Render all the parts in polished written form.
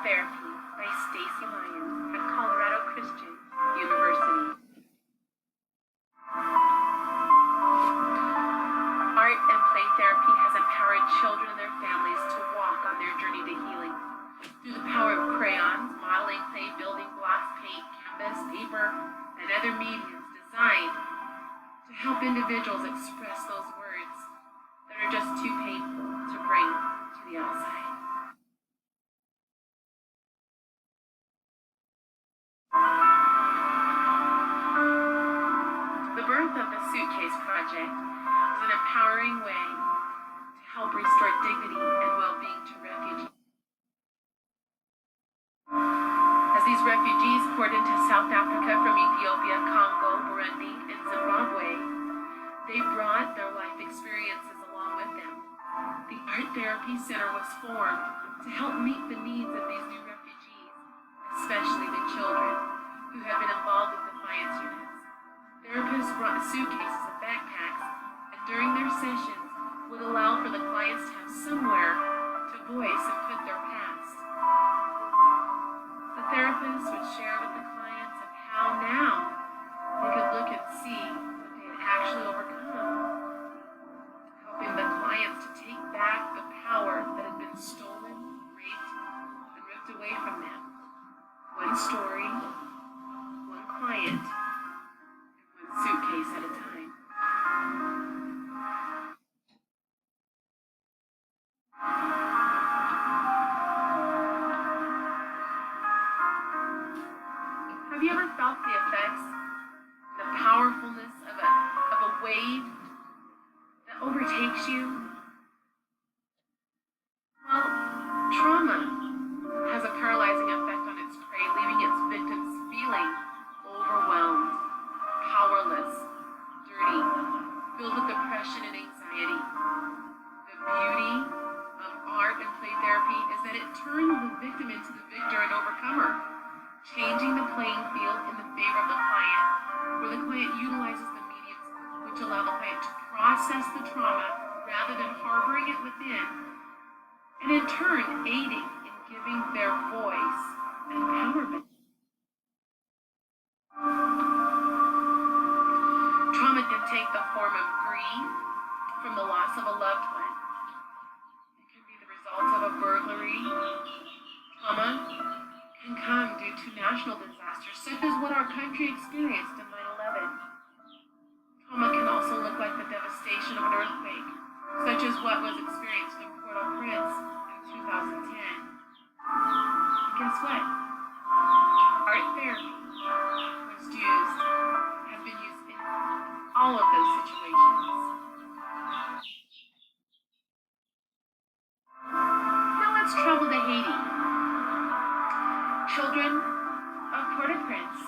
Therapy by Stacy Lyons at Colorado Christian University. Art and play therapy has empowered children and their families to walk on their journey to healing. Through the power of crayons, modeling clay, building blocks, paint, canvas, paper, and other mediums designed to help individuals express those words that are just too painful to bring to the outside. The birth of the Suitcase Project is an empowering way to help restore dignity and well-being to refugees. As these refugees poured into South Africa from Ethiopia, Congo, Burundi, and Zimbabwe, they brought their life experiences along with them. The Art Therapy Center was formed to help meet the needs of these new refugees, especially the children who have been involved with defiance units. Therapists brought suitcases and backpacks, and during their sessions would allow for the clients to have somewhere to voice and put their past. The therapists would share with the clients of how now they could look and see what they had actually overcome, helping the clients to take back the power that had been stolen, raped, and ripped away from them. One story, one client, and one suitcase at a time. Have you ever felt the effects, the powerfulness of a wave that overtakes you? Well, trauma has a paralyzing effect on its prey, leaving its victims feeling overwhelmed, powerless, dirty, filled with depression and anxiety. The beauty of art and play therapy is that it turns the victim into the victor and overcomer, changing the playing field in the favor of the client, where the client utilizes the mediums which allow the client to process the trauma rather than harboring it within, and in turn aiding in giving their voice and empowerment. Trauma can take the form of grief from the loss of a loved one. It can be the result of a burglary. Trauma can come due to national disasters, such as what our country experienced in 9/11. Trauma can also look like the devastation of an earthquake, such as what was experienced in Port-au-Prince in 2010. And guess what? Art therapy has been used in all of those situations. Now let's travel to Haiti. Children of Port-au-Prince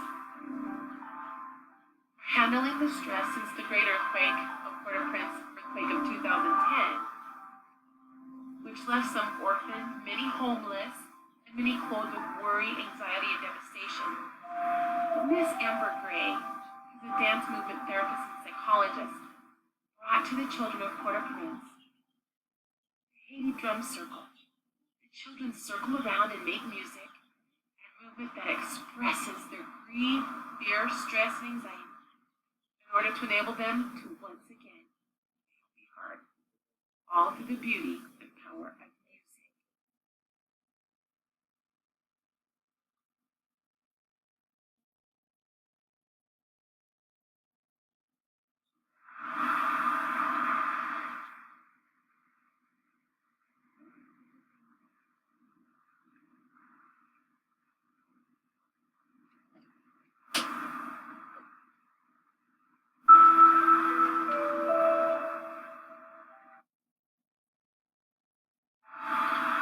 are handling the stress since the great earthquake of Port-au-Prince, earthquake of 2010, which left some orphaned, many homeless, and many clothed with worry, anxiety, and devastation. But Miss Amber Gray, who's a dance movement therapist and psychologist, brought to the children of Port-au-Prince the Haiti drum circle. The children circle around and make music, movement that expresses their grief, fear, stress, and anxiety in order to enable them to once again be heard, all through the beauty and power of music.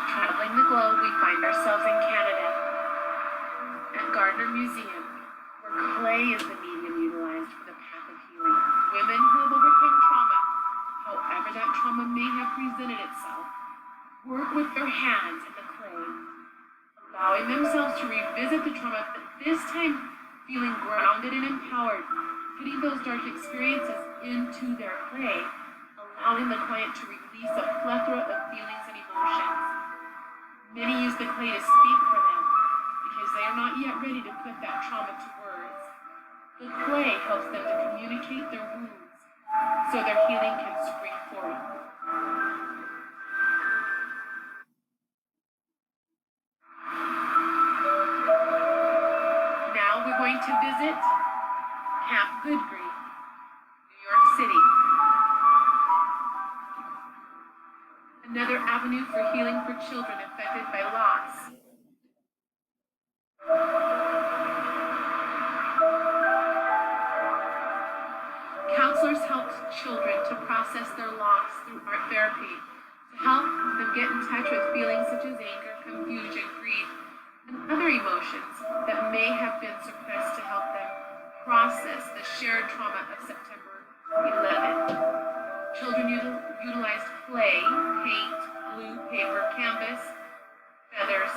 Traveling the globe, we find ourselves in Canada at Gardner Museum, where clay is the medium utilized for the path of healing. Women who have overcome trauma, however that trauma may have presented itself, work with their hands in the clay, allowing themselves to revisit the trauma, but this time feeling grounded and empowered, putting those dark experiences into their clay, allowing the client to release a plethora of feelings and emotions. Many use the clay to speak for them, because they are not yet ready to put that trauma to words. The clay helps them to communicate their wounds so their healing can spring forth. Now we're going to visit Camp Good Grief, New York City. Another avenue for healing for children affected by loss. Counselors help children to process their loss through art therapy, to help them get in touch with feelings such as anger, confusion, grief, and other emotions that may have been suppressed, to help them process the shared trauma of September 11. Children utilized clay, paint, glue, paper, canvas, feathers,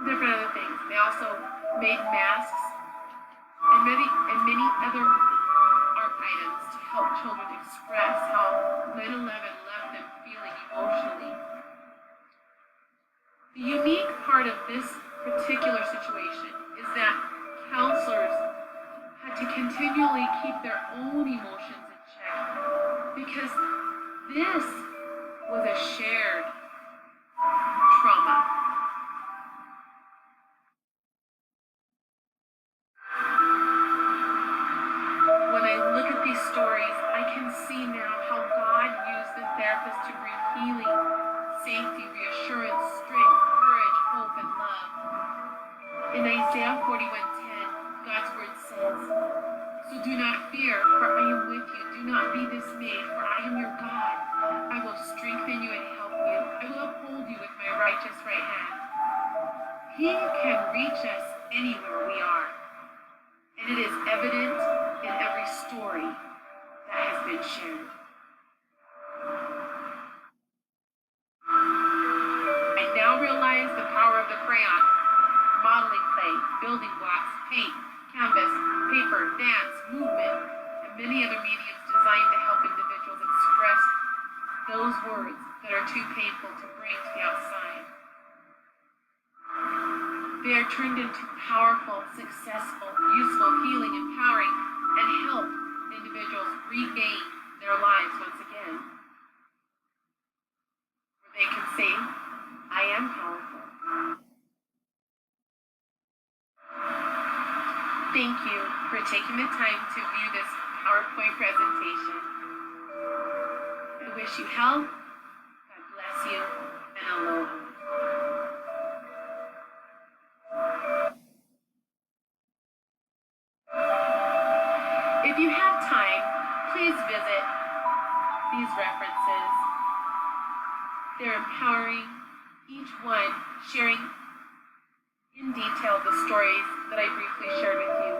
different other things. They also made masks and many other art items to help children express how 9/11 left them feeling emotionally. The unique part of this particular situation is that counselors had to continually keep their own emotions in check, because this was a shared trauma. When I look at these stories, I can see now how God used the therapist to bring healing, safety, reassurance, strength, courage, hope, and love. In Isaiah 41:10, God's word says, "So do not fear, for I am with you. Do not be dismayed, for I am your God. I will strengthen you and help you. I will uphold you with my righteous right hand." He can reach us anywhere we are, and it is evident in every story that has been shared. I now realize the power of the crayon, modeling clay, building blocks, paint, canvas, paper, dance, movement, and many other mediums designed to help individuals express those words that are too painful to bring to the outside. They are turned into powerful, successful, useful, healing, empowering, and help individuals regain their lives once again, where they can say, "I am powerful." Thank you for taking the time to view this PowerPoint presentation. I wish you health, God bless you, and aloha. If you have time, please visit these references. They're empowering, each one sharing in detail the stories that I briefly shared with you.